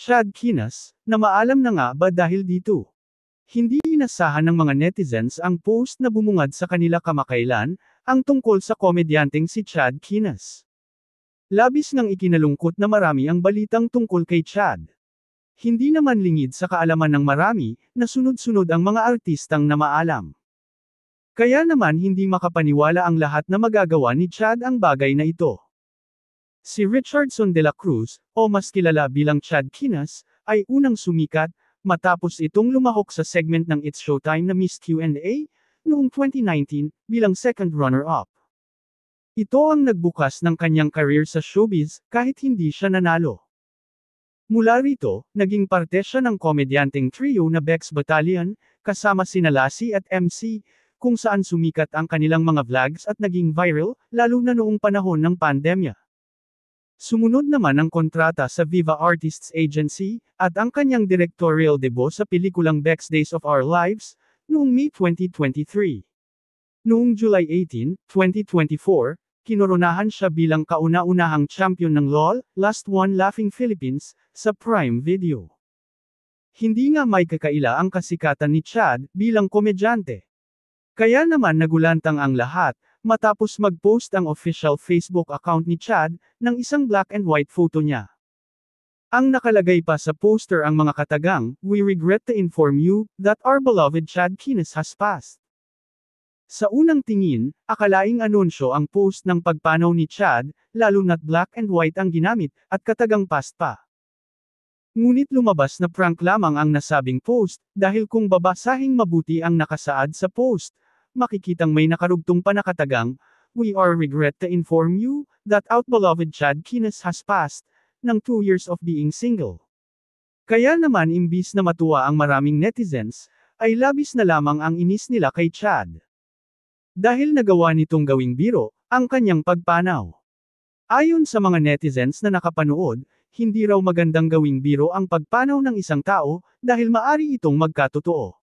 Chad Kinas, na maalam na nga ba dahil dito? Hindi inasahan ng mga netizens ang post na bumungad sa kanila kamakailan, ang tungkol sa komedyanteng si Chad Kinas. Labis ngang ikinalungkot na marami ang balitang tungkol kay Chad. Hindi naman lingid sa kaalaman ng marami, na sunod-sunod ang mga artistang na maalam. Kaya naman hindi makapaniwala ang lahat na magagawa ni Chad ang bagay na ito. Si Richardson de la Cruz, o mas kilala bilang Chad Kinas, ay unang sumikat, matapos itong lumahok sa segment ng It's Showtime na Miss Q&A, noong 2019, bilang second runner-up. Ito ang nagbukas ng kanyang career sa showbiz, kahit hindi siya nanalo. Mula rito, naging parte siya ng komedyanteng trio na Bex Battalion, kasama sina Lassie at MC, kung saan sumikat ang kanilang mga vlogs at naging viral, lalo na noong panahon ng pandemya. Sumunod naman ang kontrata sa Viva Artists Agency, at ang kanyang directorial debut sa pelikulang Bex Days of Our Lives, noong May 2023. Noong July 18, 2024, kinoronahan siya bilang kauna-unahang champion ng LOL, Last One Laughing Philippines, sa Prime Video. Hindi nga may kakaila ang kasikatan ni Chad, bilang komedyante. Kaya naman nagulantang ang lahat, matapos mag-post ang official Facebook account ni Chad, ng isang black and white photo niya. Ang nakalagay pa sa poster ang mga katagang, "We regret to inform you, that our beloved Chad Kinas has passed." Sa unang tingin, akalaing anunsyo ang post ng pagpanaw ni Chad, lalo na't black and white ang ginamit, at katagang past pa. Ngunit lumabas na prank lamang ang nasabing post, dahil kung babasahing mabuti ang nakasaad sa post, makikitang may nakarugtong pa na katagang, "We are regret to inform you, that our beloved Chad Kinas has passed, ng 2 years of being single." Kaya naman imbis na matuwa ang maraming netizens, ay labis na lamang ang inis nila kay Chad. Dahil nagawa nitong gawing biro, ang kanyang pagpanaw. Ayon sa mga netizens na nakapanood, hindi raw magandang gawing biro ang pagpanaw ng isang tao, dahil maari itong magkatotoo.